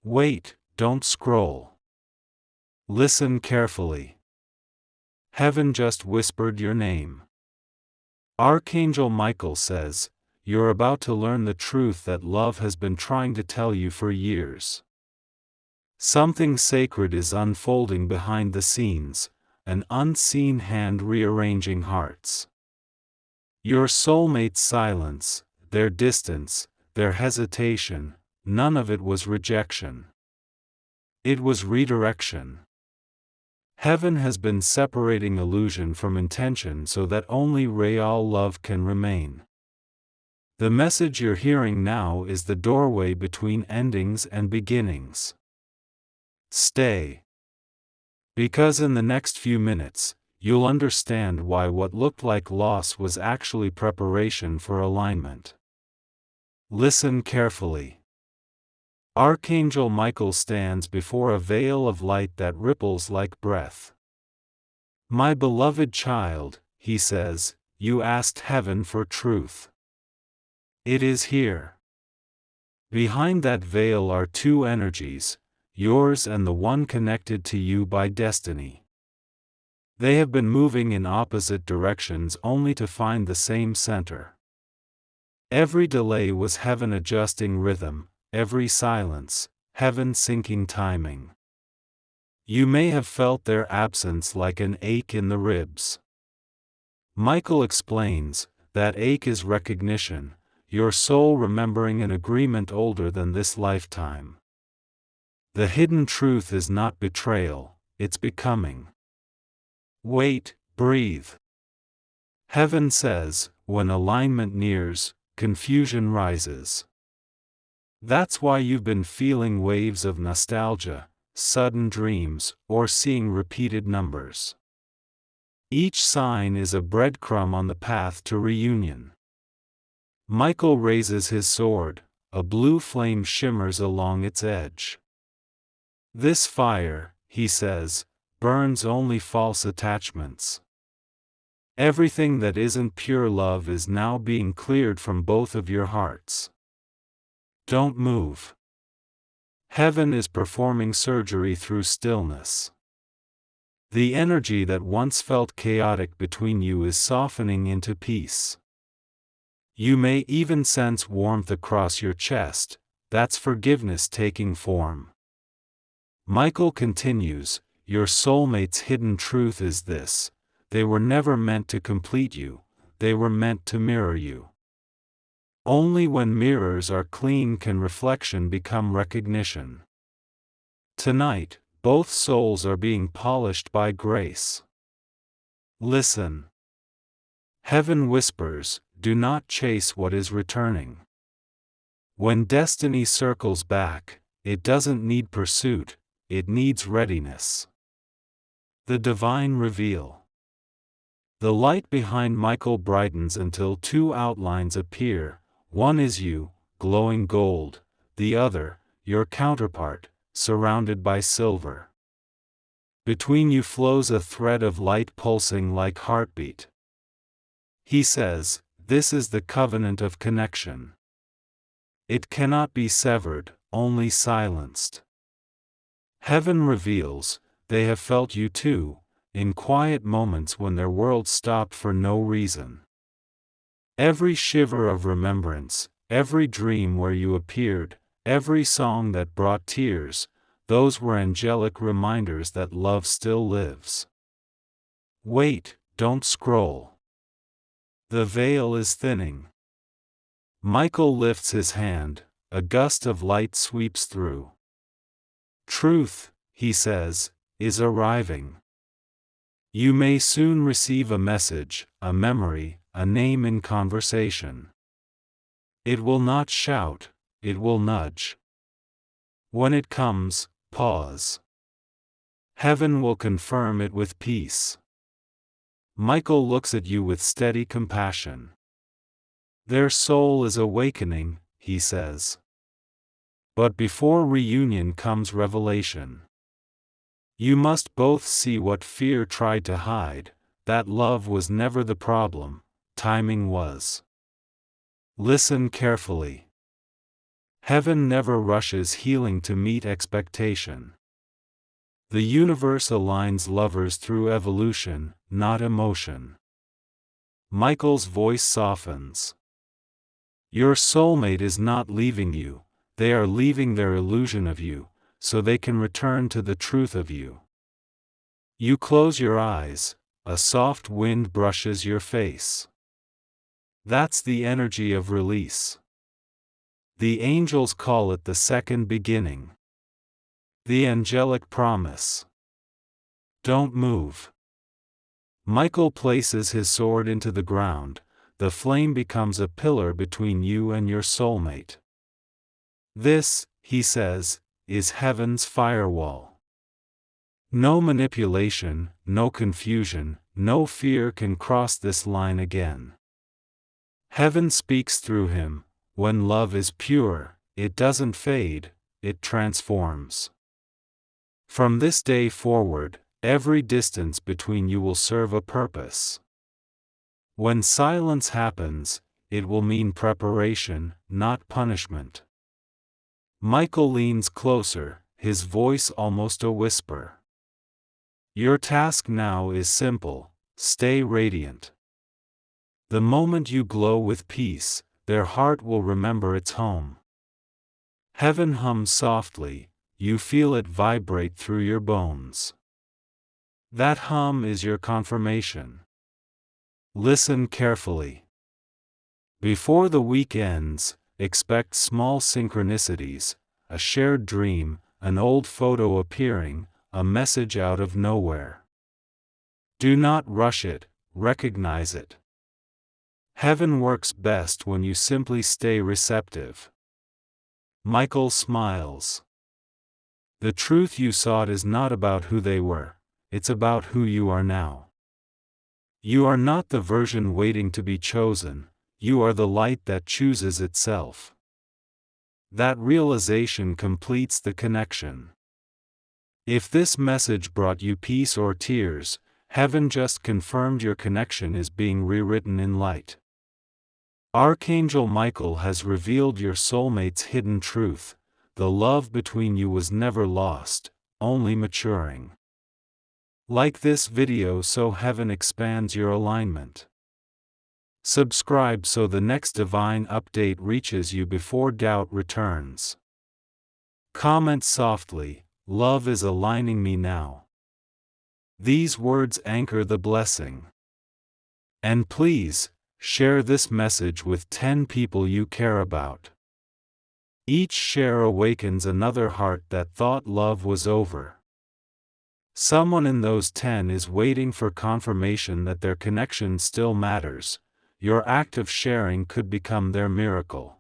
Wait, don't scroll. Listen carefully. Heaven just whispered your name. Archangel Michael says, you're about to learn the truth that love has been trying to tell you for years. Something sacred is unfolding behind the scenes, an unseen hand rearranging hearts. Your soulmate's silence, their distance, their hesitation, none of it was rejection. It was redirection. Heaven has been separating illusion from intention so that only real love can remain. The message you're hearing now is the doorway between endings and beginnings. Stay. Because in the next few minutes, you'll understand why what looked like loss was actually preparation for alignment. Listen carefully. Archangel Michael stands before a veil of light that ripples like breath. My beloved child, he says, you asked heaven for truth. It is here. Behind that veil are two energies, yours and the one connected to you by destiny. They have been moving in opposite directions only to find the same center. Every delay was heaven adjusting rhythm, every silence, heaven syncing timing. You may have felt their absence like an ache in the ribs. Michael explains, that ache is recognition, your soul remembering an agreement older than this lifetime. The hidden truth is not betrayal, it's becoming. Wait, breathe. Heaven says, when alignment nears, confusion rises. That's why you've been feeling waves of nostalgia, sudden dreams, or seeing repeated numbers. Each sign is a breadcrumb on the path to reunion. Michael raises his sword, a blue flame shimmers along its edge. This fire, he says, burns only false attachments. Everything that isn't pure love is now being cleared from both of your hearts. Don't move. Heaven is performing surgery through stillness. The energy that once felt chaotic between you is softening into peace. You may even sense warmth across your chest, that's forgiveness taking form. Michael continues, your soulmate's hidden truth is this: they were never meant to complete you, they were meant to mirror you. Only when mirrors are clean can reflection become recognition. Tonight, both souls are being polished by grace. Listen. Heaven whispers, do not chase what is returning. When destiny circles back, it doesn't need pursuit, it needs readiness. The divine reveal. The light behind Michael brightens until two outlines appear, one is you, glowing gold, the other, your counterpart, surrounded by silver. Between you flows a thread of light pulsing like heartbeat. He says, this is the covenant of connection. It cannot be severed, only silenced. Heaven reveals, they have felt you too, in quiet moments when their world stopped for no reason. Every shiver of remembrance, every dream where you appeared, every song that brought tears, those were angelic reminders that love still lives. Wait, don't scroll. The veil is thinning. Michael lifts his hand, a gust of light sweeps through. Truth, he says, is arriving. You may soon receive a message, a memory, a name in conversation. It will not shout, it will nudge. When it comes, pause. Heaven will confirm it with peace. Michael looks at you with steady compassion. Their soul is awakening, he says. But before reunion comes revelation. You must both see what fear tried to hide, that love was never the problem, timing was. Listen carefully. Heaven never rushes healing to meet expectation. The universe aligns lovers through evolution, not emotion. Michael's voice softens. Your soulmate is not leaving you, they are leaving their illusion of you, so they can return to the truth of you. You close your eyes, a soft wind brushes your face. That's the energy of release. The angels call it the second beginning. The angelic promise. Don't move. Michael places his sword into the ground, the flame becomes a pillar between you and your soulmate. This, he says, is heaven's firewall. No manipulation, no confusion, no fear can cross this line again. Heaven speaks through him. When love is pure, it doesn't fade, it transforms. From this day forward, every distance between you will serve a purpose. When silence happens, it will mean preparation, not punishment. Michael leans closer, his voice almost a whisper. Your task now is simple: stay radiant. The moment you glow with peace, their heart will remember its home. Heaven hums softly, you feel it vibrate through your bones. That hum is your confirmation. Listen carefully. Before the week ends, expect small synchronicities, a shared dream, an old photo appearing, a message out of nowhere. Do not rush it, recognize it. Heaven works best when you simply stay receptive. Michael smiles. The truth you sought is not about who they were, it's about who you are now. You are not the version waiting to be chosen, you are the light that chooses itself. That realization completes the connection. If this message brought you peace or tears, heaven just confirmed your connection is being rewritten in light. Archangel Michael has revealed your soulmate's hidden truth. The love between you was never lost, only maturing. Like this video so heaven expands your alignment. Subscribe so the next divine update reaches you before doubt returns. Comment softly, love is aligning me now. These words anchor the blessing. And please, share this message with 10 people you care about. Each share awakens another heart that thought love was over. Someone in those 10 is waiting for confirmation that their connection still matters. Your act of sharing could become their miracle.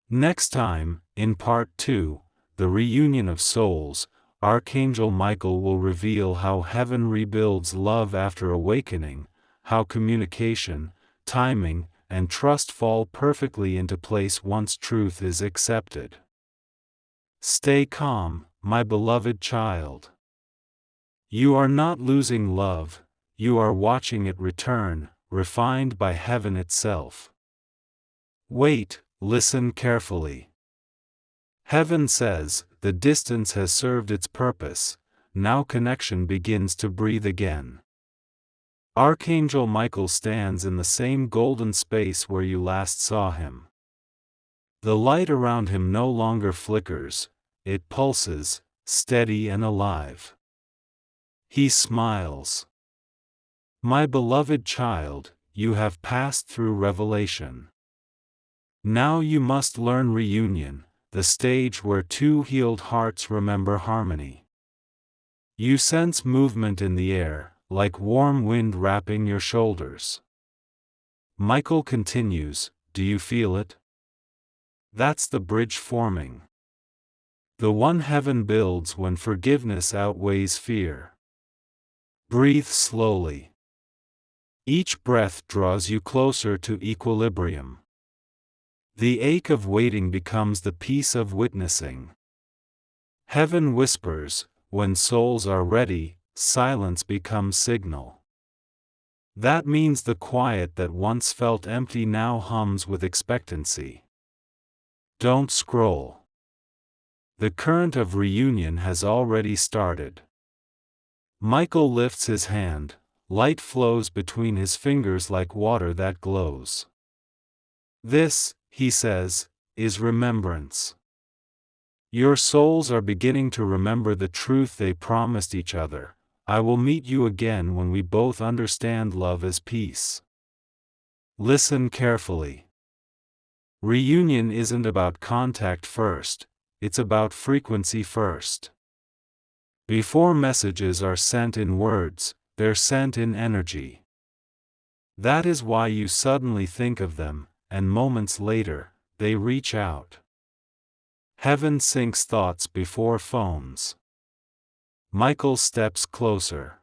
Next time, in Part 2, The Reunion of Souls, Archangel Michael will reveal how heaven rebuilds love after awakening, how communication, timing, and trust fall perfectly into place once truth is accepted. Stay calm, my beloved child. You are not losing love, you are watching it return, refined by heaven itself. Wait, listen carefully. Heaven says, the distance has served its purpose, now connection begins to breathe again. Archangel Michael stands in the same golden space where you last saw him. The light around him no longer flickers, it pulses, steady and alive. He smiles. My beloved child, you have passed through revelation. Now you must learn reunion, the stage where two healed hearts remember harmony. You sense movement in the air, like warm wind wrapping your shoulders. Michael continues, do you feel it? That's the bridge forming. The one heaven builds when forgiveness outweighs fear. Breathe slowly. Each breath draws you closer to equilibrium. The ache of waiting becomes the peace of witnessing. Heaven whispers, when souls are ready, silence becomes signal. That means the quiet that once felt empty now hums with expectancy. Don't scroll. The current of reunion has already started. Michael lifts his hand, light flows between his fingers like water that glows. This, he says, is remembrance. Your souls are beginning to remember the truth they promised each other. I will meet you again when we both understand love as peace. Listen carefully. Reunion isn't about contact first, it's about frequency first. Before messages are sent in words, they're sent in energy. That is why you suddenly think of them, and moments later, they reach out. Heaven syncs thoughts before phones. Michael steps closer.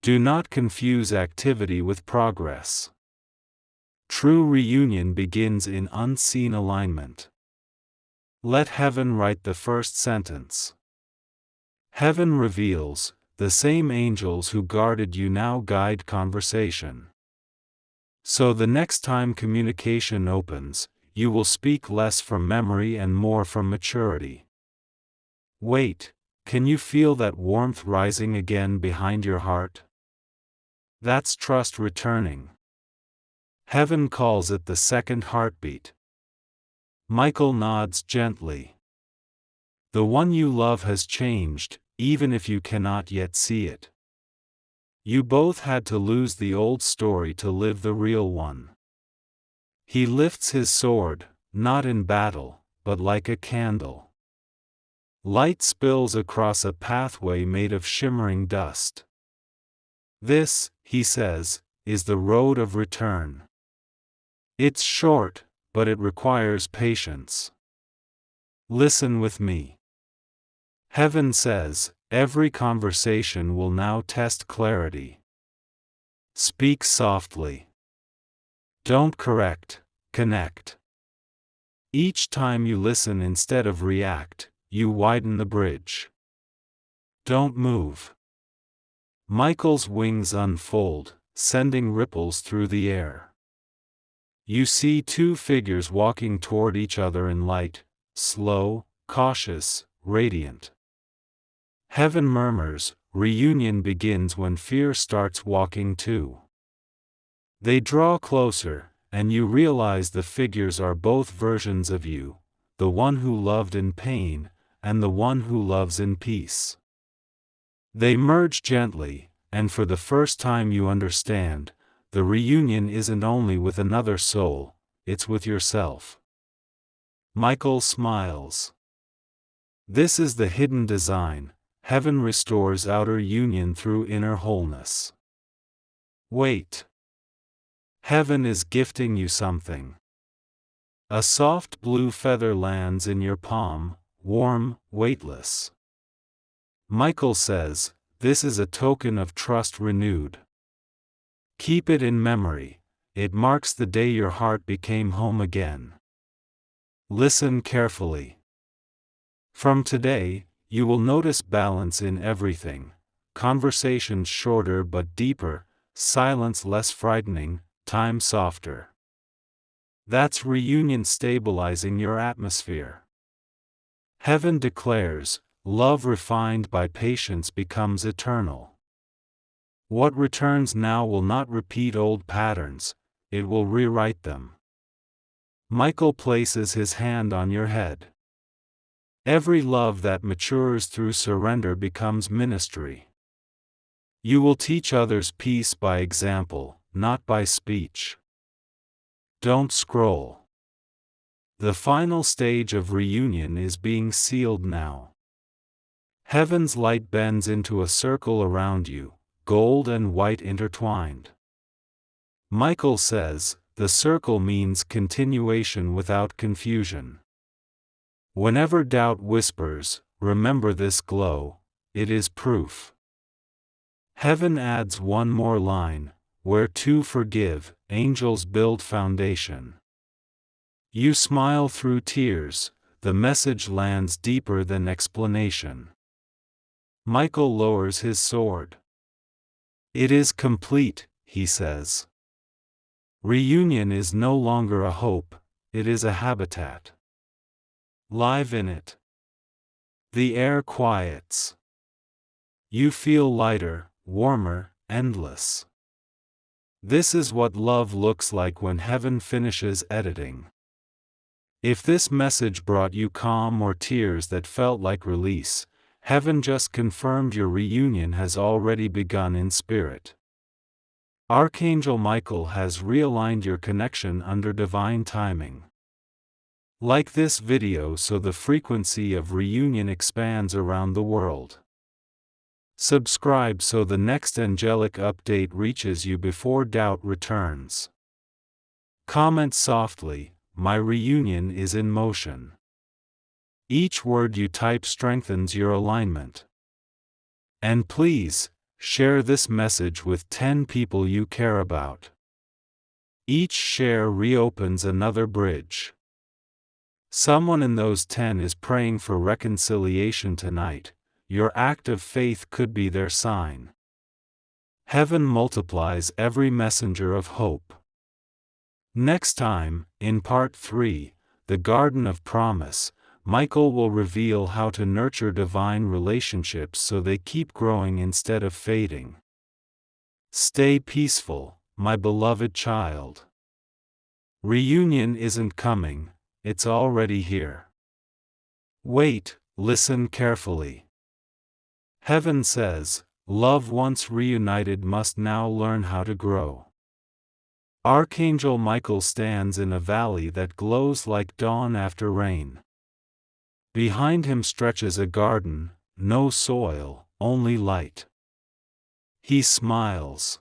Do not confuse activity with progress. True reunion begins in unseen alignment. Let heaven write the first sentence. Heaven reveals, the same angels who guarded you now guide conversation. So the next time communication opens, you will speak less from memory and more from maturity. Wait, can you feel that warmth rising again behind your heart? That's trust returning. Heaven calls it the second heartbeat. Michael nods gently. The one you love has changed, even if you cannot yet see it. You both had to lose the old story to live the real one. He lifts his sword, not in battle, but like a candle. Light spills across a pathway made of shimmering dust. This, he says, is the road of return. It's short, but it requires patience. Listen with me. Heaven says, every conversation will now test clarity. Speak softly. Don't correct, connect. Each time you listen instead of react, you widen the bridge. Don't move. Michael's wings unfold, sending ripples through the air. You see two figures walking toward each other in light, slow, cautious, radiant. Heaven murmurs, reunion begins when fear starts walking too. They draw closer, and you realize the figures are both versions of you, the one who loved in pain, and the one who loves in peace. They merge gently, and for the first time you understand, the reunion isn't only with another soul, it's with yourself. Michael smiles. This is the hidden design. Heaven restores outer union through inner wholeness. Wait. Heaven is gifting you something. A soft blue feather lands in your palm, warm, weightless. Michael says, this is a token of trust renewed. Keep it in memory, it marks the day your heart became home again. Listen carefully. From today, you will notice balance in everything, conversations shorter but deeper, silence less frightening, time softer. That's reunion stabilizing your atmosphere. Heaven declares, love refined by patience becomes eternal. What returns now will not repeat old patterns, it will rewrite them. Michael places his hand on your head. Every love that matures through surrender becomes ministry. You will teach others peace by example, not by speech. Don't scroll. The final stage of reunion is being sealed now. Heaven's light bends into a circle around you, gold and white intertwined. Michael says, the circle means continuation without confusion. Whenever doubt whispers, remember this glow, it is proof. Heaven adds one more line, where two forgive, angels build foundation. You smile through tears, the message lands deeper than explanation. Michael lowers his sword. It is complete, he says. Reunion is no longer a hope, it is a habitat. live in it. The air quiets. You feel lighter, warmer, endless. This is what love looks like when heaven finishes editing. If this message brought you calm or tears that felt like release, heaven just confirmed your reunion has already begun in spirit. Archangel Michael has realigned your connection under divine timing. Like this video so the frequency of reunion expands around the world. Subscribe so the next angelic update reaches you before doubt returns. Comment softly, "My reunion is in motion." Each word you type strengthens your alignment. And please, share this message with 10 people you care about. Each share reopens another bridge. Someone in those 10 is praying for reconciliation tonight. Your act of faith could be their sign. Heaven multiplies every messenger of hope. Next time, in Part 3, The Garden of Promise, Michael will reveal how to nurture divine relationships so they keep growing instead of fading. Stay peaceful, my beloved child. Reunion isn't coming, it's already here. Wait, listen carefully. Heaven says, love once reunited must now learn how to grow. Archangel Michael stands in a valley that glows like dawn after rain. Behind him stretches a garden, no soil, only light. He smiles.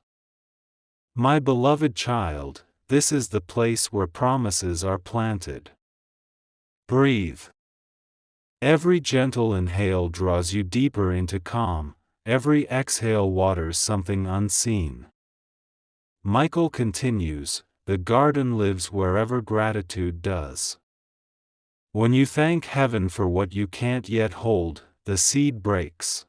My beloved child, this is the place where promises are planted. Breathe. Every gentle inhale draws you deeper into calm, every exhale waters something unseen. Michael continues, the garden lives wherever gratitude does. When you thank heaven for what you can't yet hold, the seed breaks.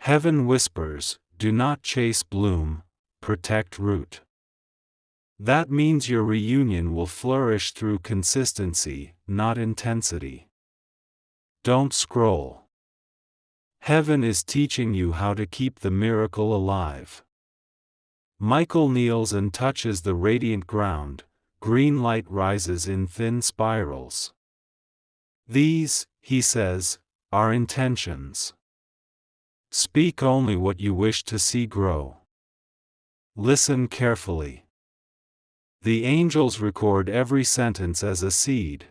Heaven whispers, do not chase bloom, protect root. That means your reunion will flourish through consistency, not intensity. Don't scroll. Heaven is teaching you how to keep the miracle alive. Michael kneels and touches the radiant ground, green light rises in thin spirals. These, he says, are intentions. Speak only what you wish to see grow. Listen carefully. The angels record every sentence as a seed.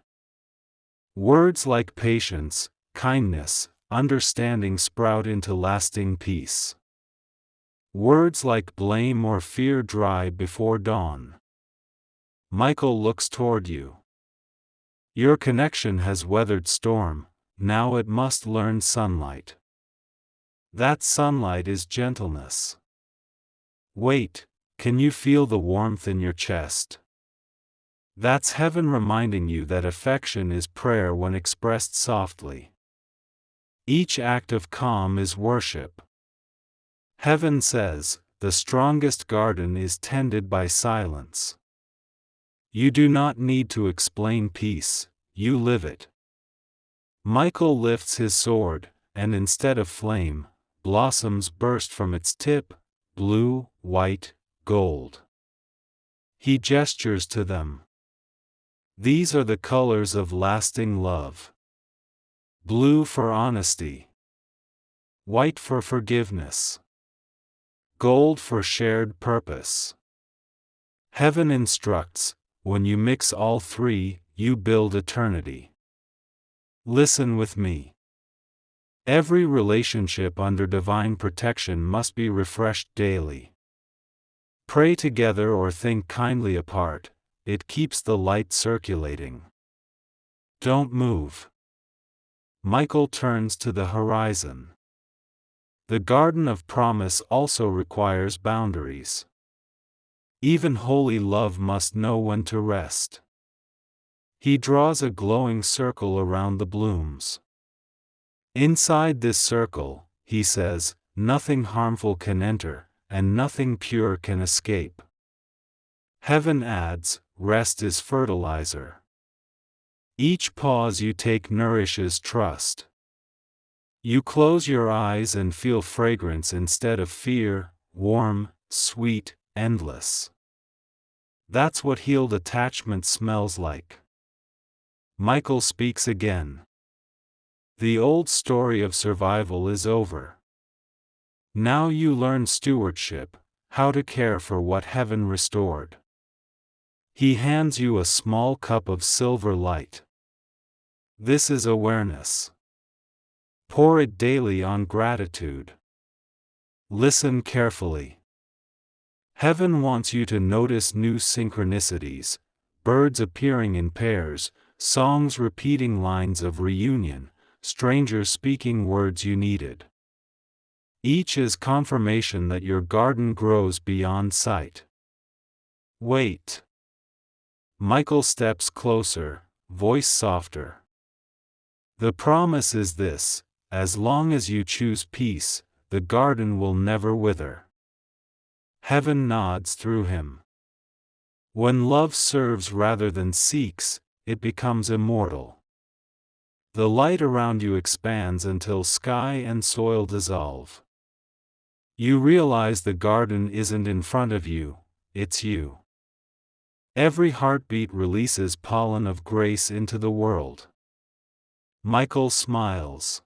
Words like patience, kindness, understanding sprout into lasting peace. Words like blame or fear dry before dawn. Michael looks toward you. Your connection has weathered storm, now it must learn sunlight. That sunlight is gentleness. Wait, can you feel the warmth in your chest? That's heaven reminding you that affection is prayer when expressed softly. Each act of calm is worship. Heaven says, the strongest garden is tended by silence. You do not need to explain peace, you live it. Michael lifts his sword, and instead of flame, blossoms burst from its tip, blue, white, gold. He gestures to them. These are the colors of lasting love. Blue for honesty. White for forgiveness. Gold for shared purpose. Heaven instructs, when you mix all three, you build eternity. Listen with me. Every relationship under divine protection must be refreshed daily. Pray together or think kindly apart, it keeps the light circulating. Don't move. Michael turns to the horizon. The Garden of Promise also requires boundaries. Even holy love must know when to rest. He draws a glowing circle around the blooms. Inside this circle, he says, nothing harmful can enter, and nothing pure can escape. Heaven adds, rest is fertilizer. Each pause you take nourishes trust. You close your eyes and feel fragrance instead of fear, warm, sweet, endless. That's what healed attachment smells like. Michael speaks again. The old story of survival is over. Now you learn stewardship, how to care for what heaven restored. He hands you a small cup of silver light. This is awareness. Pour it daily on gratitude. Listen carefully. Heaven wants you to notice new synchronicities, birds appearing in pairs, songs repeating lines of reunion, strangers speaking words you needed. Each is confirmation that your garden grows beyond sight. Wait. Michael steps closer, voice softer. The promise is this: as long as you choose peace, the garden will never wither. Heaven nods through him. When love serves rather than seeks, it becomes immortal. The light around you expands until sky and soil dissolve. You realize the garden isn't in front of you, it's you. Every heartbeat releases pollen of grace into the world. Michael smiles.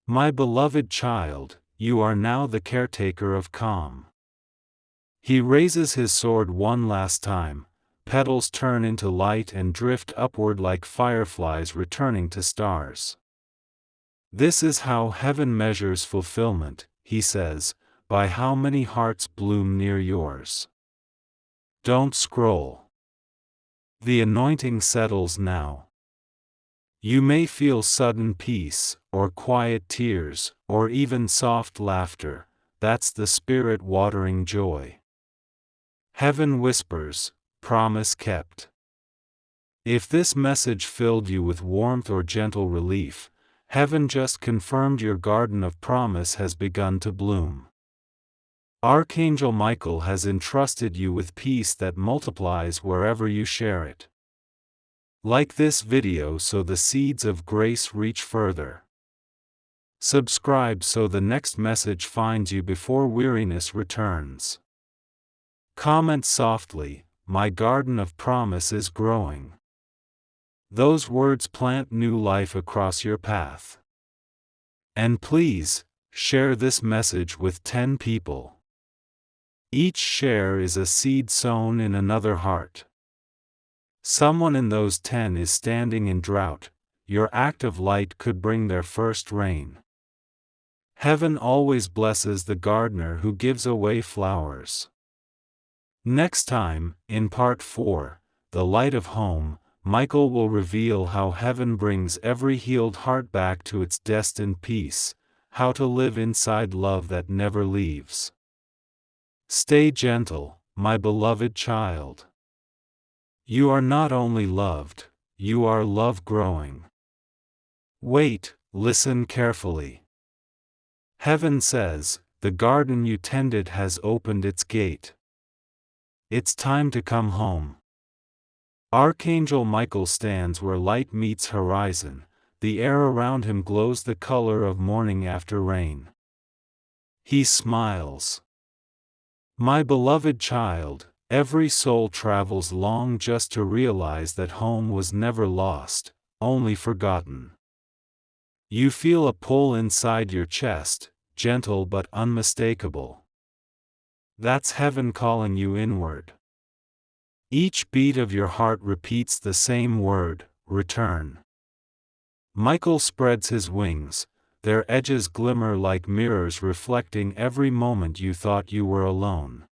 My beloved child, you are now the caretaker of calm. He raises his sword one last time, petals turn into light and drift upward like fireflies returning to stars. This is how heaven measures fulfillment, he says, by how many hearts bloom near yours. Don't scroll. The anointing settles now. You may feel sudden peace, or quiet tears, or even soft laughter. That's the Spirit watering joy. Heaven whispers, promise kept. If this message filled you with warmth or gentle relief, heaven just confirmed your garden of promise has begun to bloom. Archangel Michael has entrusted you with peace that multiplies wherever you share it. Like this video so the seeds of grace reach further. Subscribe so the next message finds you before weariness returns. Comment softly, my garden of promise is growing. Those words plant new life across your path. And please, share this message with 10 people. Each share is a seed sown in another heart. Someone in those 10 is standing in drought. Your act of light could bring their first rain. Heaven always blesses the gardener who gives away flowers. Next time, in part 4, The Light of Home, Michael will reveal how heaven brings every healed heart back to its destined peace, how to live inside love that never leaves. Stay gentle, my beloved child. You are not only loved, you are love growing. Wait, listen carefully. Heaven says, the garden you tended has opened its gate. It's time to come home. Archangel Michael stands where light meets horizon, the air around him glows the color of morning after rain. He smiles. My beloved child, every soul travels long just to realize that home was never lost, only forgotten. You feel a pull inside your chest, gentle but unmistakable. That's heaven calling you inward. Each beat of your heart repeats the same word, return. Michael spreads his wings, their edges glimmer like mirrors reflecting every moment you thought you were alone.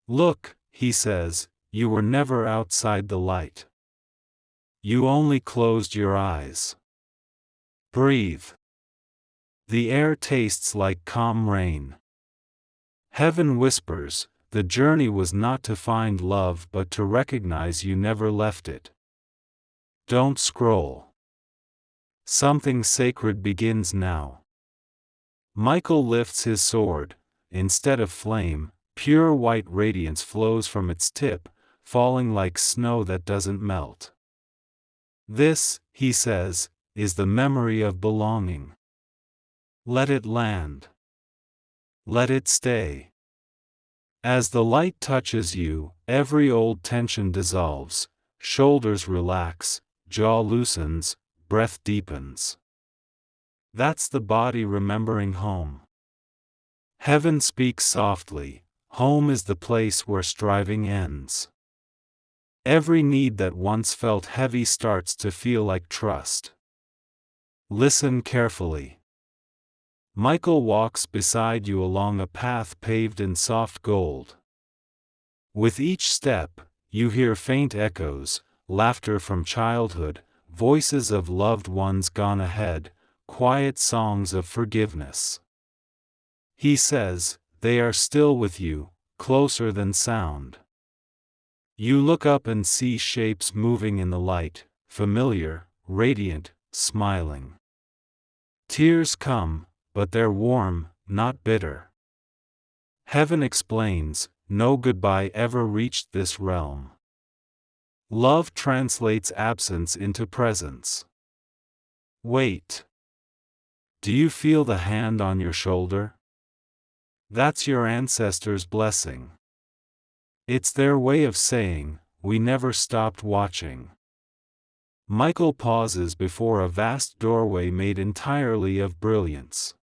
Look, he says, you were never outside the light. You only closed your eyes. Breathe. The air tastes like calm rain. Heaven whispers, the journey was not to find love but to recognize you never left it. Don't scroll. Something sacred begins now. Michael lifts his sword. Instead of flame, pure white radiance flows from its tip, falling like snow that doesn't melt. This, he says, is the memory of belonging. Let it land. Let it stay. As the light touches you, every old tension dissolves, shoulders relax, jaw loosens, breath deepens. That's the body remembering home. Heaven speaks softly. Home is the place where striving ends. Every need that once felt heavy starts to feel like trust. Listen carefully. Michael walks beside you along a path paved in soft gold. With each step, you hear faint echoes, laughter from childhood, voices of loved ones gone ahead, quiet songs of forgiveness. He says, they are still with you, closer than sound. You look up and see shapes moving in the light, familiar, radiant, smiling. Tears come, but they're warm, not bitter. Heaven explains, no goodbye ever reached this realm. Love translates absence into presence. Wait. Do you feel the hand on your shoulder? That's your ancestors' blessing. It's their way of saying, we never stopped watching. Michael pauses before a vast doorway made entirely of brilliance.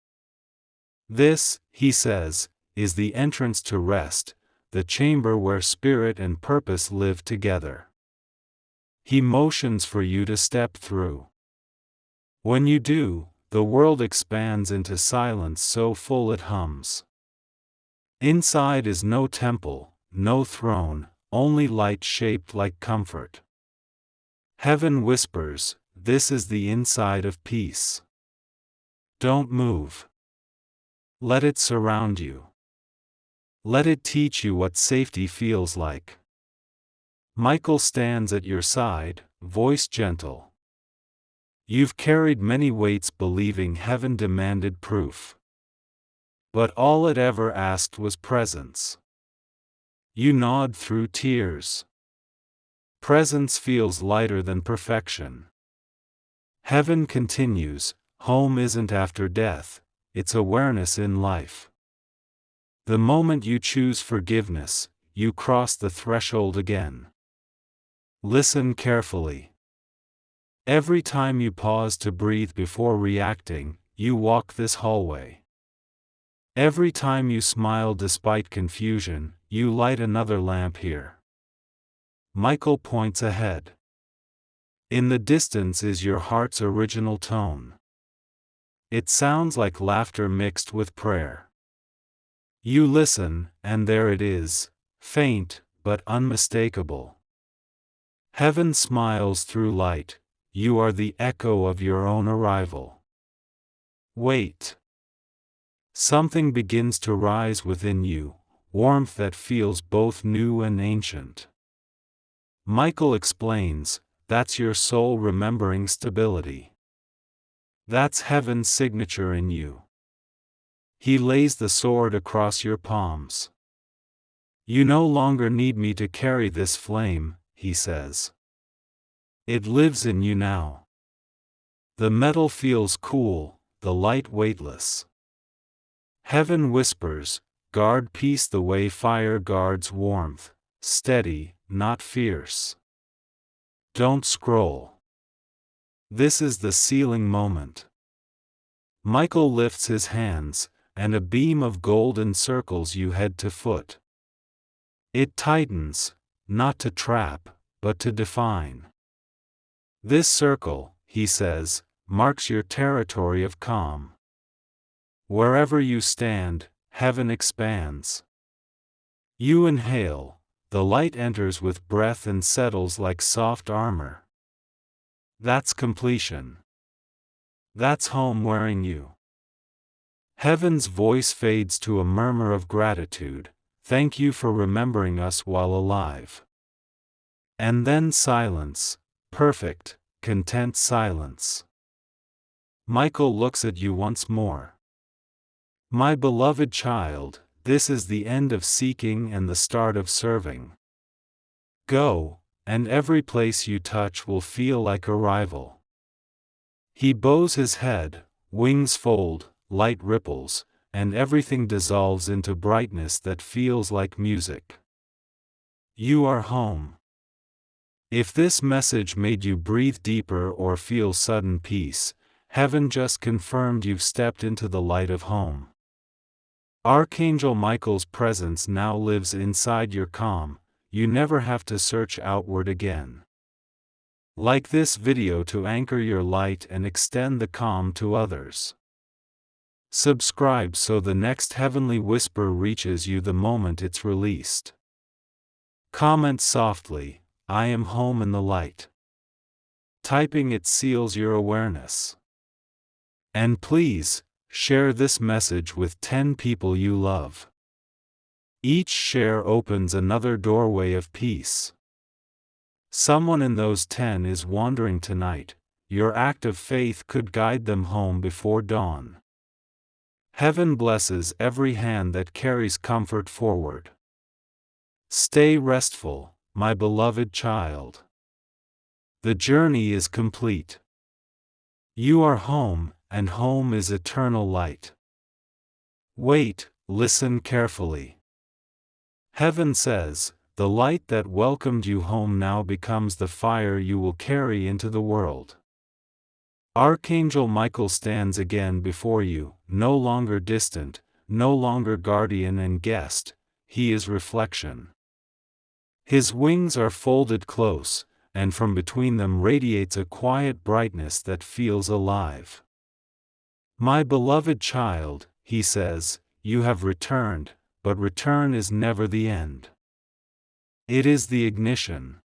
This, he says, is the entrance to rest, the chamber where spirit and purpose live together. He motions for you to step through. When you do, the world expands into silence so full it hums. Inside is no temple, no throne, only light shaped like comfort. Heaven whispers, this is the inside of peace. Don't move. Let it surround you. Let it teach you what safety feels like. Michael stands at your side, voice gentle. You've carried many weights believing heaven demanded proof. But all it ever asked was presence. You nod through tears. Presence feels lighter than perfection. Heaven continues, home isn't after death, it's awareness in life. The moment you choose forgiveness, you cross the threshold again. Listen carefully. Every time you pause to breathe before reacting, you walk this hallway. Every time you smile despite confusion, you light another lamp here. Michael points ahead. In the distance is your heart's original tone. It sounds like laughter mixed with prayer. You listen, and there it is, faint, but unmistakable. Heaven smiles through light, you are the echo of your own arrival. Wait. Something begins to rise within you, warmth that feels both new and ancient. Michael explains, that's your soul remembering stability. That's heaven's signature in you. He lays the sword across your palms. You no longer need me to carry this flame, he says. It lives in you now. The metal feels cool, the light weightless. Heaven whispers, guard peace the way fire guards warmth, steady, not fierce. Don't scroll. This is the sealing moment. Michael lifts his hands, and a beam of gold encircles you head to foot. It tightens, not to trap, but to define. This circle, he says, marks your territory of calm. Wherever you stand, heaven expands. You inhale, the light enters with breath and settles like soft armor. That's completion. That's home wearing you. Heaven's voice fades to a murmur of gratitude, thank you for remembering us while alive. And then silence, perfect, content silence. Michael looks at you once more. My beloved child, this is the end of seeking and the start of serving. Go, and every place you touch will feel like arrival. He bows his head, wings fold, light ripples, and everything dissolves into brightness that feels like music. You are home. If this message made you breathe deeper or feel sudden peace, heaven just confirmed you've stepped into the light of home. Archangel Michael's presence now lives inside your calm. You never have to search outward again. Like this video to anchor your light and extend the calm to others. Subscribe so the next heavenly whisper reaches you the moment it's released. Comment softly, "I am home in the light." Typing it seals your awareness. And please, share this message with 10 people you love. Each share opens another doorway of peace. Someone in those 10 is wandering tonight. Your act of faith could guide them home before dawn. Heaven blesses every hand that carries comfort forward. Stay restful, my beloved child. The journey is complete. You are home, and home is eternal light. Wait, listen carefully. Heaven says, the light that welcomed you home now becomes the fire you will carry into the world. Archangel Michael stands again before you, no longer distant, no longer guardian and guest, he is reflection. His wings are folded close, and from between them radiates a quiet brightness that feels alive. My beloved child, he says, you have returned, but return is never the end. It is the ignition.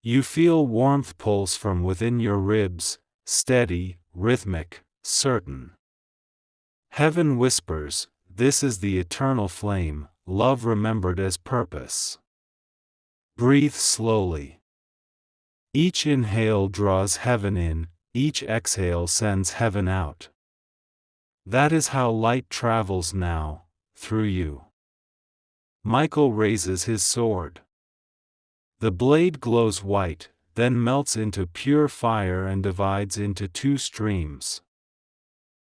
You feel warmth pulse from within your ribs, steady, rhythmic, certain. Heaven whispers, this is the eternal flame, love remembered as purpose. Breathe slowly. Each inhale draws heaven in, each exhale sends heaven out. That is how light travels now, through you. Michael raises his sword. The blade glows white, then melts into pure fire and divides into 2 streams.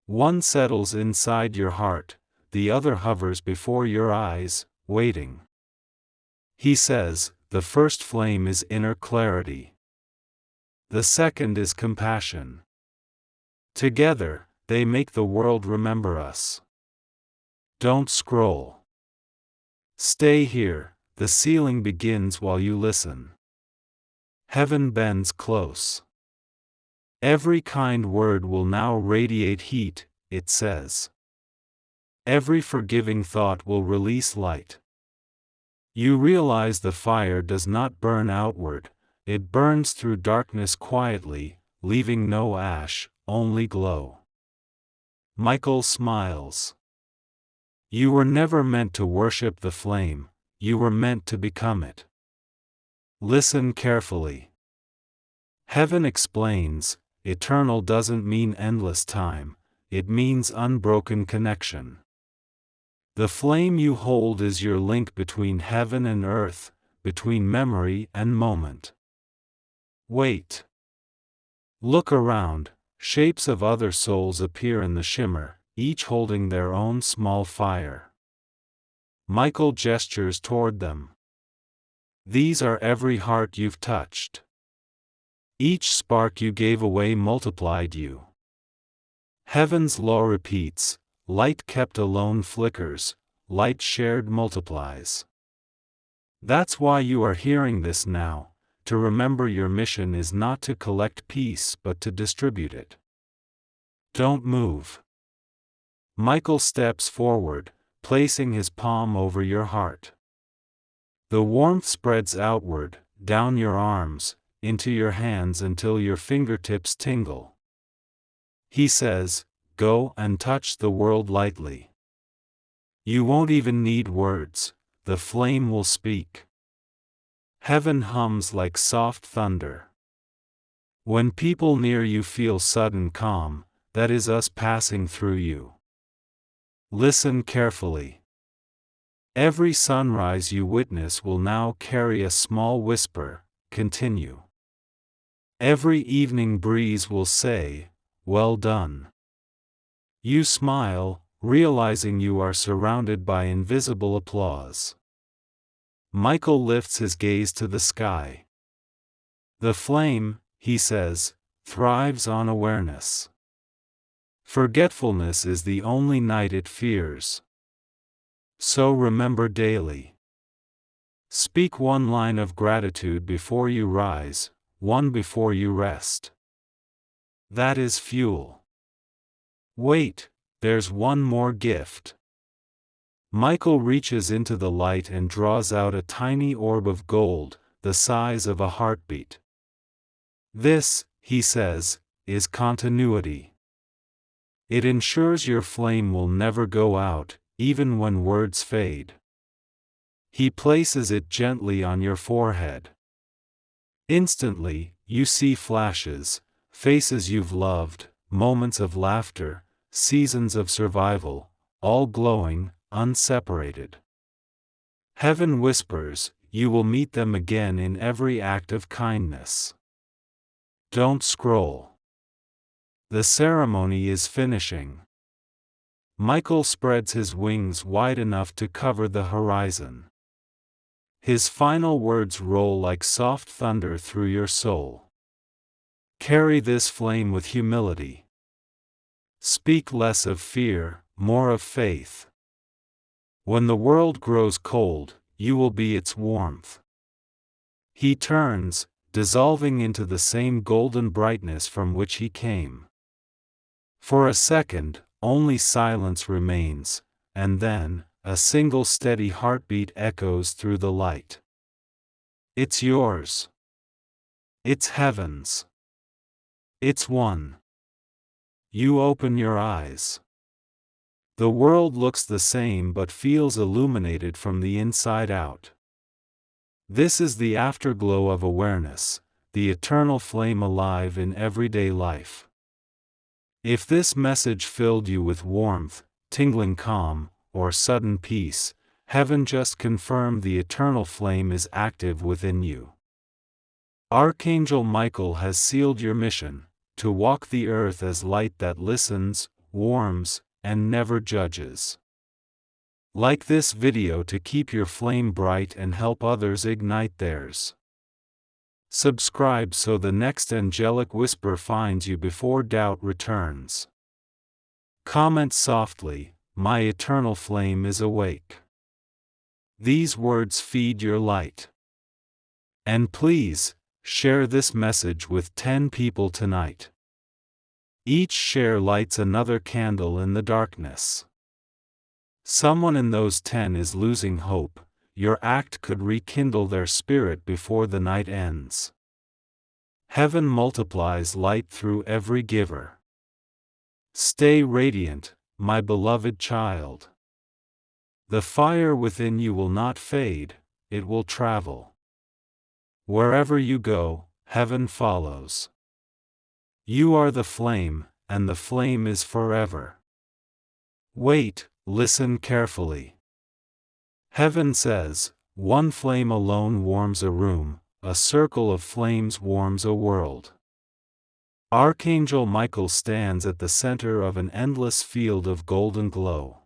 One settles inside your heart, the other hovers before your eyes, waiting. He says, the first flame is inner clarity. The second is compassion. Together, they make the world remember us. Don't scroll. Stay here, the sealing begins while you listen. Heaven bends close. Every kind word will now radiate heat, it says. Every forgiving thought will release light. You realize the fire does not burn outward, it burns through darkness quietly, leaving no ash, only glow. Michael smiles. You were never meant to worship the flame, you were meant to become it. Listen carefully. Heaven explains, eternal doesn't mean endless time, it means unbroken connection. The flame you hold is your link between heaven and earth, between memory and moment. Wait. Look around, shapes of other souls appear in the shimmer, each holding their own small fire. Michael gestures toward them. These are every heart you've touched. Each spark you gave away multiplied you. Heaven's law repeats, light kept alone flickers, light shared multiplies. That's why you are hearing this now, to remember your mission is not to collect peace but to distribute it. Don't move. Michael steps forward, placing his palm over your heart. The warmth spreads outward, down your arms, into your hands until your fingertips tingle. He says, go and touch the world lightly. You won't even need words, the flame will speak. Heaven hums like soft thunder. When people near you feel sudden calm, that is us passing through you. Listen carefully. Every sunrise you witness will now carry a small whisper, continue. Every evening breeze will say, "Well done." You smile, realizing you are surrounded by invisible applause. Michael lifts his gaze to the sky. The flame, he says, thrives on awareness. Forgetfulness is the only night it fears. So remember daily. Speak one line of gratitude before you rise, one before you rest. That is fuel. Wait, there's one more gift. Michael reaches into the light and draws out a tiny orb of gold, the size of a heartbeat. This, he says, is continuity. It ensures your flame will never go out, even when words fade. He places it gently on your forehead. Instantly, you see flashes, faces you've loved, moments of laughter, seasons of survival, all glowing, unseparated. Heaven whispers, you will meet them again in every act of kindness. Don't scroll. The ceremony is finishing. Michael spreads his wings wide enough to cover the horizon. His final words roll like soft thunder through your soul. Carry this flame with humility. Speak less of fear, more of faith. When the world grows cold, you will be its warmth. He turns, dissolving into the same golden brightness from which he came. For a second, only silence remains, and then, a single steady heartbeat echoes through the light. It's yours. It's heaven's. It's one. You open your eyes. The world looks the same but feels illuminated from the inside out. This is the afterglow of awareness, the eternal flame alive in everyday life. If this message filled you with warmth, tingling calm, or sudden peace, heaven just confirmed the eternal flame is active within you. Archangel Michael has sealed your mission, to walk the earth as light that listens, warms, and never judges. Like this video to keep your flame bright and help others ignite theirs. Subscribe so the next angelic whisper finds you before doubt returns. Comment softly, "My eternal flame is awake." These words feed your light. And please, share this message with 10 people tonight. Each share lights another candle in the darkness. Someone in those 10 is losing hope. Your act could rekindle their spirit before the night ends. Heaven multiplies light through every giver. Stay radiant, my beloved child. The fire within you will not fade, it will travel. Wherever you go, heaven follows. You are the flame, and the flame is forever. Wait, listen carefully. Heaven says, one flame alone warms a room, a circle of flames warms a world. Archangel Michael stands at the center of an endless field of golden glow.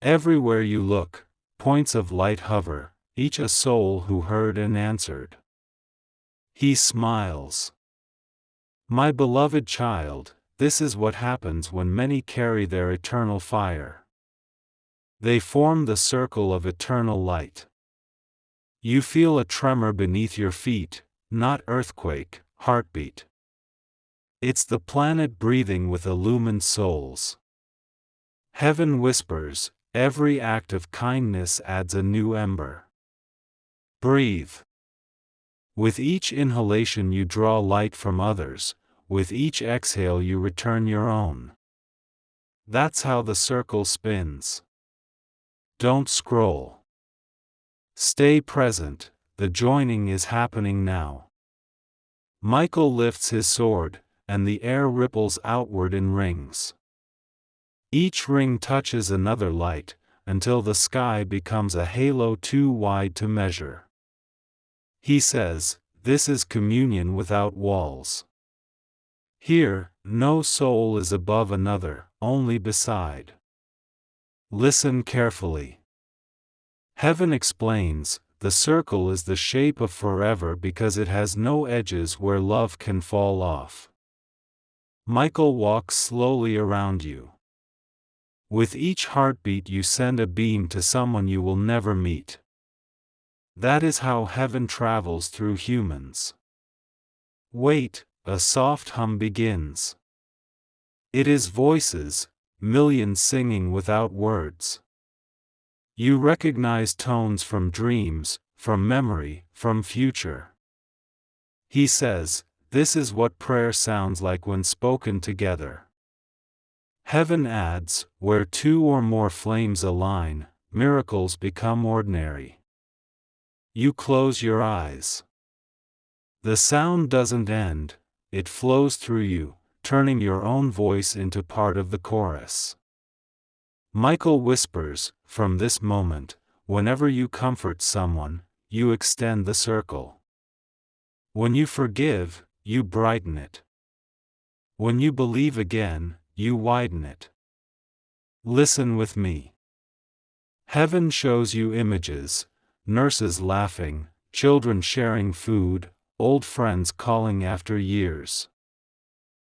Everywhere you look, points of light hover, each a soul who heard and answered. He smiles. My beloved child, this is what happens when many carry their eternal fire. They form the circle of eternal light. You feel a tremor beneath your feet, not earthquake, heartbeat. It's the planet breathing with illumined souls. Heaven whispers, every act of kindness adds a new ember. Breathe. With each inhalation you draw light from others, with each exhale you return your own. That's how the circle spins. Don't scroll. Stay present, the joining is happening now. Michael lifts his sword, and the air ripples outward in rings. Each ring touches another light, until the sky becomes a halo too wide to measure. He says, this is communion without walls. Here, no soul is above another, only beside. Listen carefully. Heaven explains, the circle is the shape of forever because it has no edges where love can fall off. Michael walks slowly around you. With each heartbeat you send a beam to someone you will never meet. That is how heaven travels through humans. Wait, a soft hum begins. It is voices, millions singing without words. You recognize tones from dreams, from memory, from future. He says, this is what prayer sounds like when spoken together. Heaven adds, where two or more flames align, miracles become ordinary. You close your eyes. The sound doesn't end, it flows through you, turning your own voice into part of the chorus. Michael whispers, from this moment, whenever you comfort someone, you extend the circle. When you forgive, you brighten it. When you believe again, you widen it. Listen with me. Heaven shows you images, nurses laughing, children sharing food, old friends calling after years.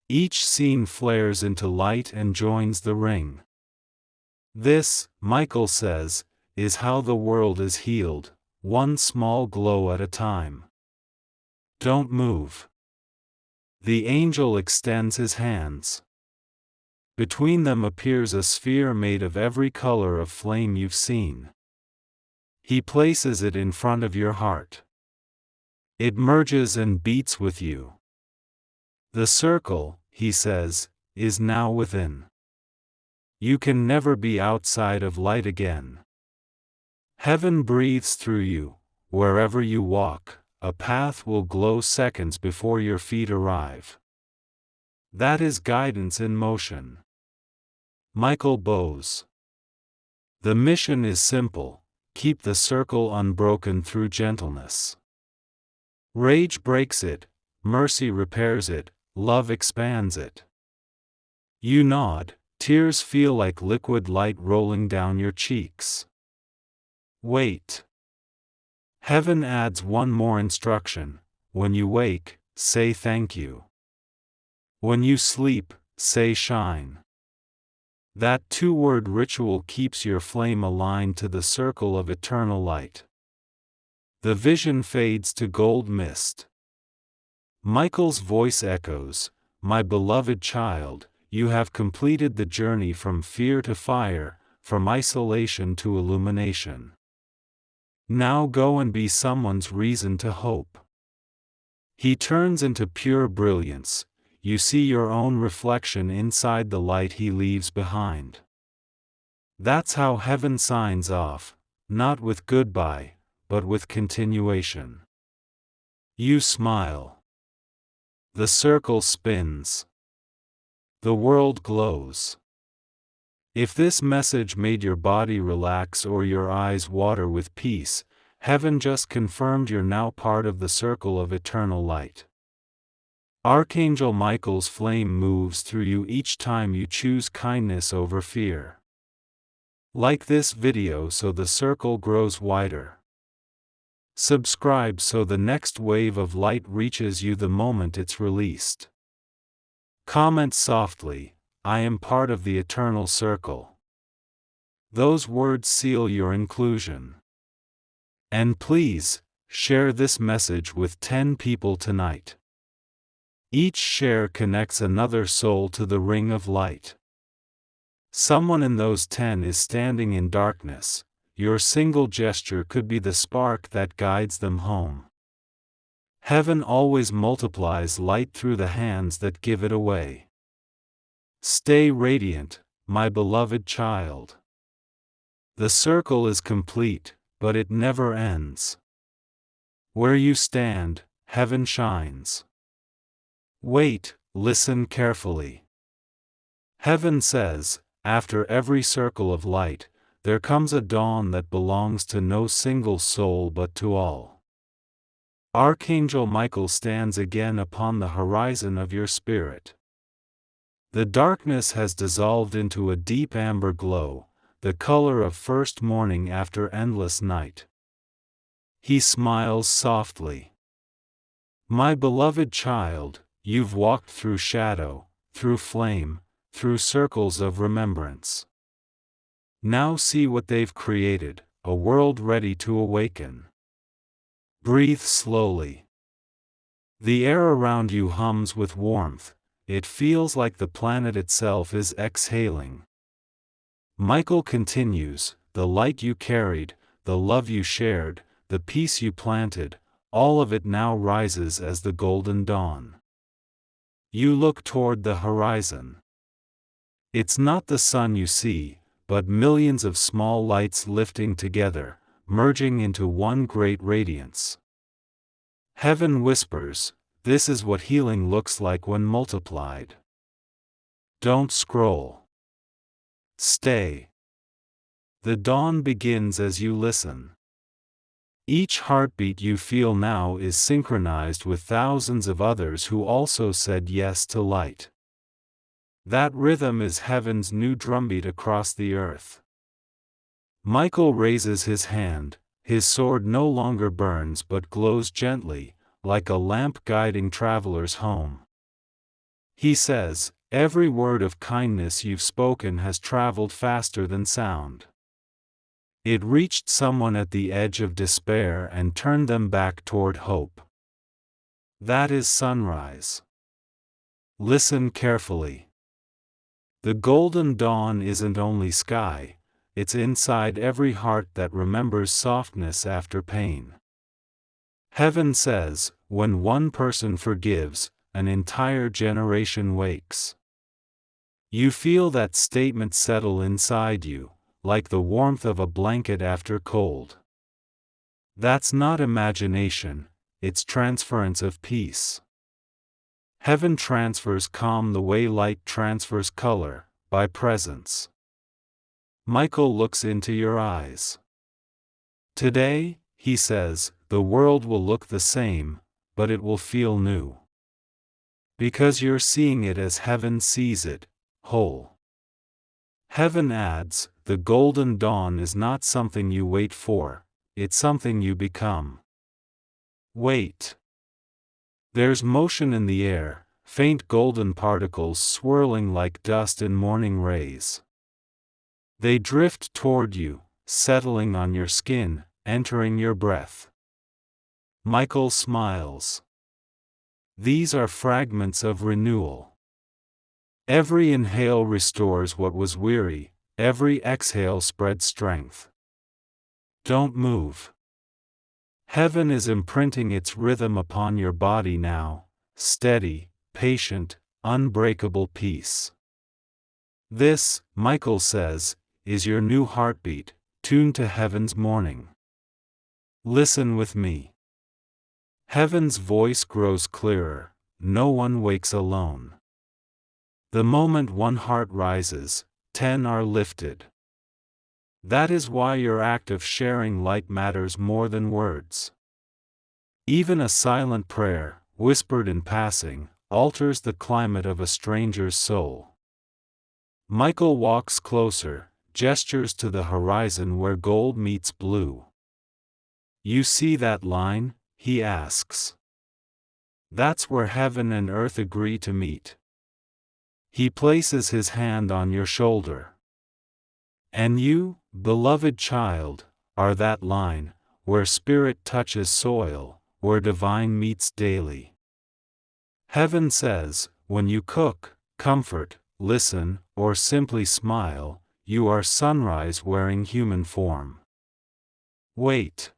Each scene flares into light and joins the ring. This, Michael says, is how the world is healed, one small glow at a time. Don't move. The angel extends his hands. Between them appears a sphere made of every color of flame you've seen. He places it in front of your heart. It merges and beats with you. The circle, he says, is now within. You can never be outside of light again. Heaven breathes through you, wherever you walk, a path will glow seconds before your feet arrive. That is guidance in motion. Michael bows. The mission is simple, keep the circle unbroken through gentleness. Rage breaks it, mercy repairs it, love expands it. You nod, tears feel like liquid light rolling down your cheeks. Wait. Heaven adds one more instruction, when you wake, say thank you. When you sleep, say shine. That two-word ritual keeps your flame aligned to the circle of eternal light. The vision fades to gold mist. Michael's voice echoes, my beloved child, you have completed the journey from fear to fire, from isolation to illumination. Now go and be someone's reason to hope. He turns into pure brilliance, you see your own reflection inside the light he leaves behind. That's how heaven signs off, not with goodbye, but with continuation. You smile. The circle spins. The world glows. If this message made your body relax or your eyes water with peace, heaven just confirmed you're now part of the circle of eternal light. Archangel Michael's flame moves through you each time you choose kindness over fear. Like this video so the circle grows wider. Subscribe so the next wave of light reaches you the moment it's released. Comment softly, I am part of the eternal circle. Those words seal your inclusion. And please, share this message with 10 people tonight. Each share connects another soul to the ring of light. Someone in those 10 is standing in darkness. Your single gesture could be the spark that guides them home. Heaven always multiplies light through the hands that give it away. Stay radiant, my beloved child. The circle is complete, but it never ends. Where you stand, heaven shines. Wait, listen carefully. Heaven says, after every circle of light, there comes a dawn that belongs to no single soul but to all. Archangel Michael stands again upon the horizon of your spirit. The darkness has dissolved into a deep amber glow, the color of first morning after endless night. He smiles softly. My beloved child, you've walked through shadow, through flame, through circles of remembrance. Now see what they've created, a world ready to awaken. Breathe slowly. The air around you hums with warmth, it feels like the planet itself is exhaling. Michael continues, the light you carried, the love you shared, the peace you planted, all of it now rises as the golden dawn. You look toward the horizon. It's not the sun you see, but millions of small lights lifting together, merging into one great radiance. Heaven whispers, this is what healing looks like when multiplied. Don't scroll. Stay. The dawn begins as you listen. Each heartbeat you feel now is synchronized with thousands of others who also said yes to light. That rhythm is heaven's new drumbeat across the earth. Michael raises his hand, his sword no longer burns but glows gently, like a lamp guiding travelers home. He says, every word of kindness you've spoken has traveled faster than sound. It reached someone at the edge of despair and turned them back toward hope. That is sunrise. Listen carefully. The golden dawn isn't only sky, it's inside every heart that remembers softness after pain. Heaven says, when one person forgives, an entire generation wakes. You feel that statement settle inside you, like the warmth of a blanket after cold. That's not imagination, it's transference of peace. Heaven transfers calm the way light transfers color, by presence. Michael looks into your eyes. Today, he says, the world will look the same, but it will feel new. Because you're seeing it as heaven sees it, whole. Heaven adds, the golden dawn is not something you wait for, it's something you become. Wait. There's motion in the air, faint golden particles swirling like dust in morning rays. They drift toward you, settling on your skin, entering your breath. Michael smiles. These are fragments of renewal. Every inhale restores what was weary, every exhale spreads strength. Don't move. Heaven is imprinting its rhythm upon your body now, steady, patient, unbreakable peace. This, Michael says, is your new heartbeat, tuned to heaven's morning. Listen with me. Heaven's voice grows clearer, no one wakes alone. The moment one heart rises, 10 are lifted. That is why your act of sharing light matters more than words. Even a silent prayer, whispered in passing, alters the climate of a stranger's soul. Michael walks closer, gestures to the horizon where gold meets blue. You see that line? He asks. That's where heaven and earth agree to meet. He places his hand on your shoulder. And you, beloved child, are that line, where spirit touches soil, where divine meets daily. Heaven says, when you cook, comfort, listen, or simply smile, you are sunrise wearing human form. Wait.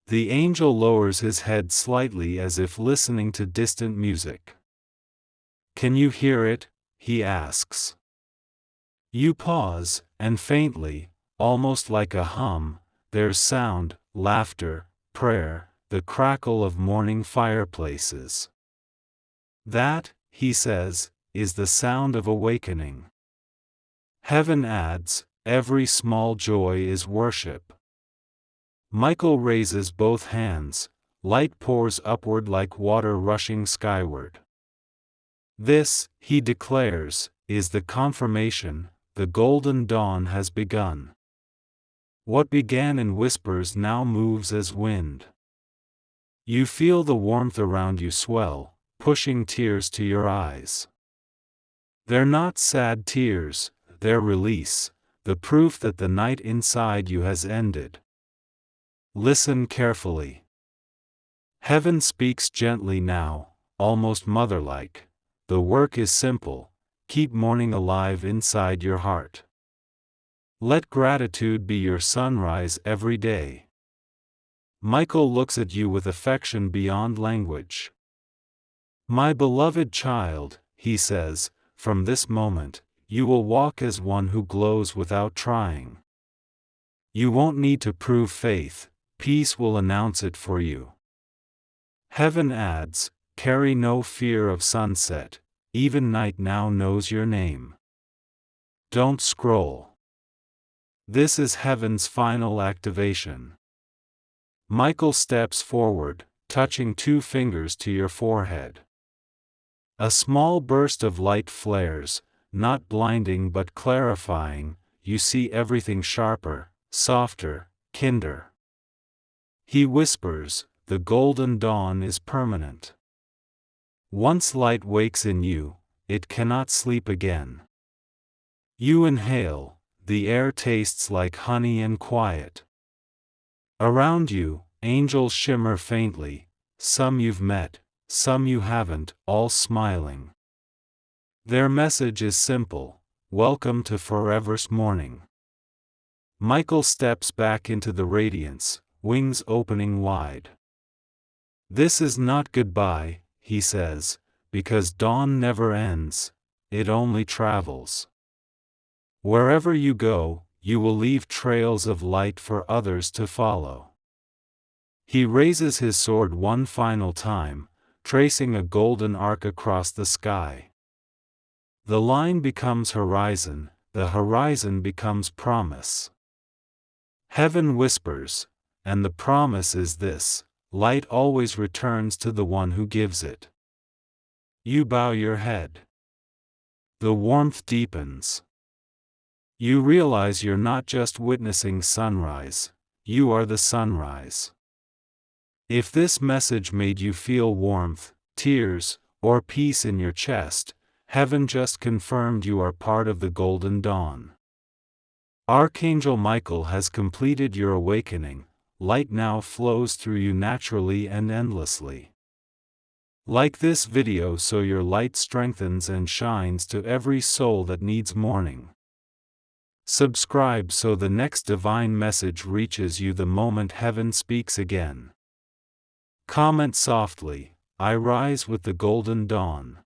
The angel lowers his head slightly as if listening to distant music. Can you hear it? He asks. You pause, and faintly, almost like a hum, there's sound, laughter, prayer, the crackle of morning fireplaces. That, he says, is the sound of awakening. Heaven adds, every small joy is worship. Michael raises both hands, light pours upward like water rushing skyward. This, he declares, is the confirmation, the golden dawn has begun. What began in whispers now moves as wind. You feel the warmth around you swell, pushing tears to your eyes. They're not sad tears, they're release, the proof that the night inside you has ended. Listen carefully. Heaven speaks gently now, almost mother-like. The work is simple, keep mourning alive inside your heart. Let gratitude be your sunrise every day. Michael looks at you with affection beyond language. My beloved child, he says, from this moment, you will walk as one who glows without trying. You won't need to prove faith, peace will announce it for you. Heaven adds, carry no fear of sunset, even night now knows your name. Don't scroll. This is heaven's final activation. Michael steps forward, touching 2 fingers to your forehead. A small burst of light flares, not blinding but clarifying, you see everything sharper, softer, kinder. He whispers, the golden dawn is permanent. Once light wakes in you, it cannot sleep again. You inhale, the air tastes like honey and quiet. Around you, angels shimmer faintly, some you've met, some you haven't, all smiling. Their message is simple, welcome to forever's morning. Michael steps back into the radiance, wings opening wide. This is not goodbye, he says, because dawn never ends, it only travels. Wherever you go, you will leave trails of light for others to follow. He raises his sword one final time, tracing a golden arc across the sky. The line becomes horizon, the horizon becomes promise. Heaven whispers, and the promise is this, light always returns to the one who gives it. You bow your head. The warmth deepens. You realize you're not just witnessing sunrise, you are the sunrise. If this message made you feel warmth, tears, or peace in your chest, heaven just confirmed you are part of the golden dawn. Archangel Michael has completed your awakening, light now flows through you naturally and endlessly. Like this video so your light strengthens and shines to every soul that needs morning. Subscribe so the next divine message reaches you the moment heaven speaks again. Comment softly, I rise with the golden dawn.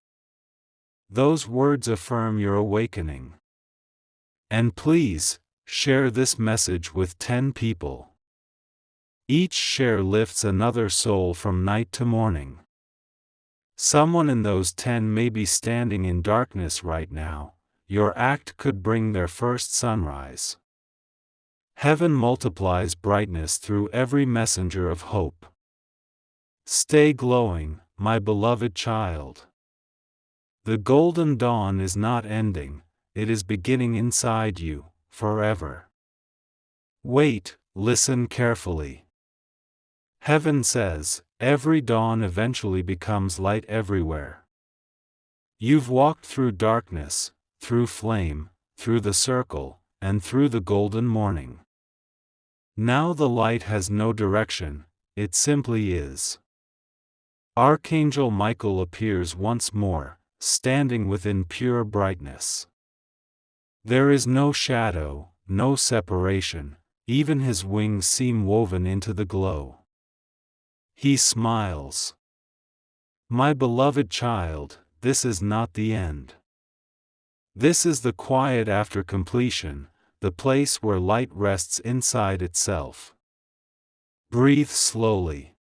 Those words affirm your awakening. And please, share this message with 10 people. Each share lifts another soul from night to morning. Someone in those 10 may be standing in darkness right now. Your act could bring their first sunrise. Heaven multiplies brightness through every messenger of hope. Stay glowing, my beloved child. The golden dawn is not ending, it is beginning inside you, forever. Wait, listen carefully. Heaven says, every dawn eventually becomes light everywhere. You've walked through darkness, through flame, through the circle, and through the golden morning. Now the light has no direction, it simply is. Archangel Michael appears once more, standing within pure brightness. There is no shadow, no separation, even his wings seem woven into the glow. He smiles. My beloved child, this is not the end. This is the quiet after completion, the place where light rests inside itself. Breathe slowly.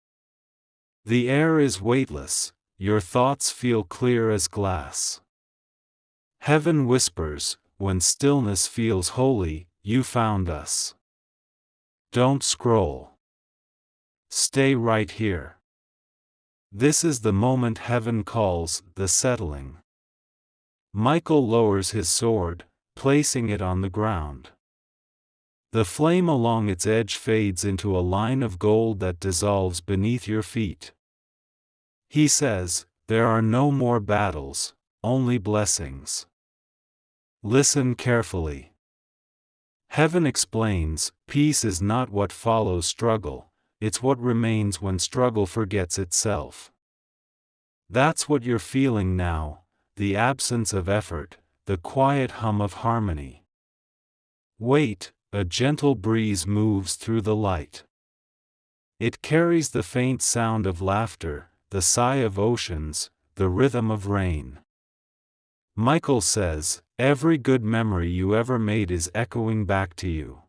The air is weightless, your thoughts feel clear as glass. Heaven whispers, when stillness feels holy, you found us. Don't scroll. Stay right here. This is the moment heaven calls the settling. Michael lowers his sword, placing it on the ground. The flame along its edge fades into a line of gold that dissolves beneath your feet. He says, "There are no more battles, only blessings." Listen carefully. Heaven explains, peace is not what follows struggle, it's what remains when struggle forgets itself. That's what you're feeling now, the absence of effort, the quiet hum of harmony. Wait, a gentle breeze moves through the light. It carries the faint sound of laughter, the sigh of oceans, the rhythm of rain. Michael says, every good memory you ever made is echoing back to you.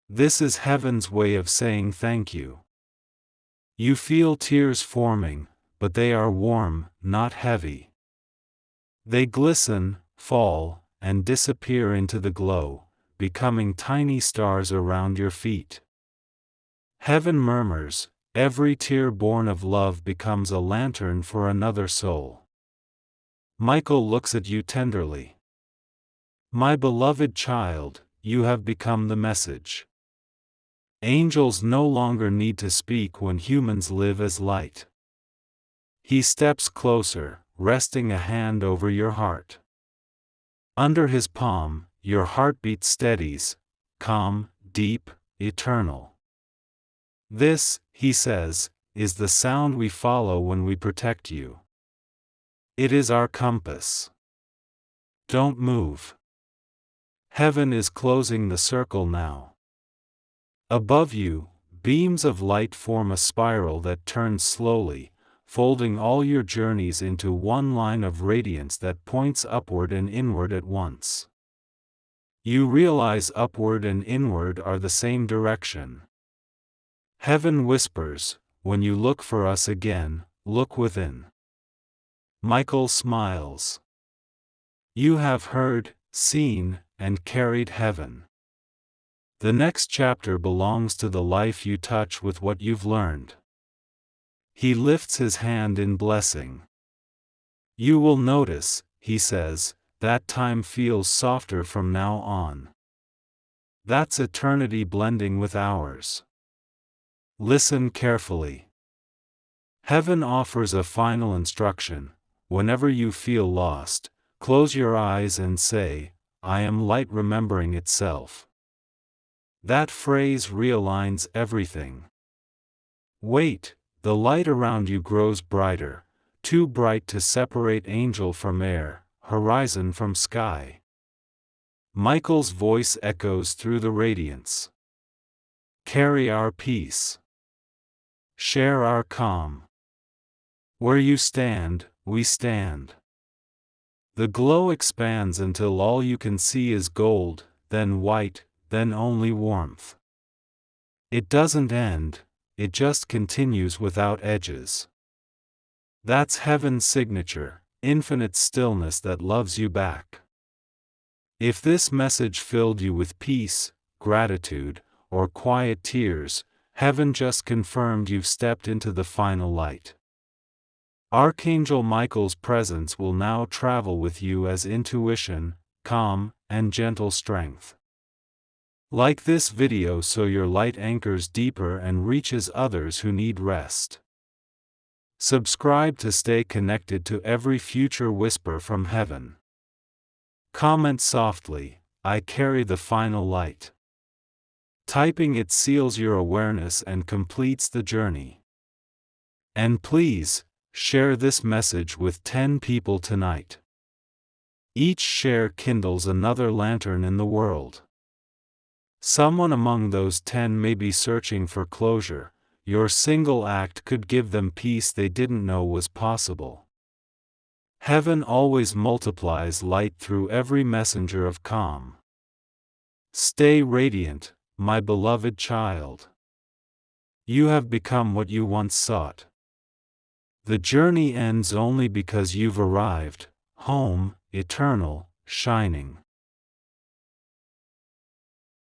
This is heaven's way of saying thank you. You feel tears forming, but they are warm, not heavy. They glisten, fall, and disappear into the glow, becoming tiny stars around your feet. Heaven murmurs, every tear born of love becomes a lantern for another soul. Michael looks at you tenderly. My beloved child, you have become the message. Angels no longer need to speak when humans live as light. He steps closer, resting a hand over your heart. Under his palm, your heartbeat steadies, calm, deep, eternal. This, he says, is the sound we follow when we protect you. It is our compass. Don't move. Heaven is closing the circle now. Above you, beams of light form a spiral that turns slowly, folding all your journeys into one line of radiance that points upward and inward at once. You realize upward and inward are the same direction. Heaven whispers, when you look for us again, look within. Michael smiles. You have heard, seen, and carried heaven. The next chapter belongs to the life you touch with what you've learned. He lifts his hand in blessing. You will notice, he says, that time feels softer from now on. That's eternity blending with ours. Listen carefully. Heaven offers a final instruction. Whenever you feel lost, close your eyes and say, I am light remembering itself. That phrase realigns everything. Wait, the light around you grows brighter, too bright to separate angel from air, horizon from sky. Michael's voice echoes through the radiance. Carry our peace. Share our calm. Where you stand, we stand. The glow expands until all you can see is gold, then white, then only warmth. It doesn't end, it just continues without edges. That's heaven's signature, infinite stillness that loves you back. If this message filled you with peace, gratitude, or quiet tears, heaven just confirmed you've stepped into the final light. Archangel Michael's presence will now travel with you as intuition, calm, and gentle strength. Like this video so your light anchors deeper and reaches others who need rest. Subscribe to stay connected to every future whisper from heaven. Comment softly, I carry the final light. Typing it seals your awareness and completes the journey. And please, share this message with 10 people tonight. Each share kindles another lantern in the world. Someone among those 10 may be searching for closure. Your single act could give them peace they didn't know was possible. Heaven always multiplies light through every messenger of calm. Stay radiant, my beloved child. You have become what you once sought. The journey ends only because you've arrived, home, eternal, shining.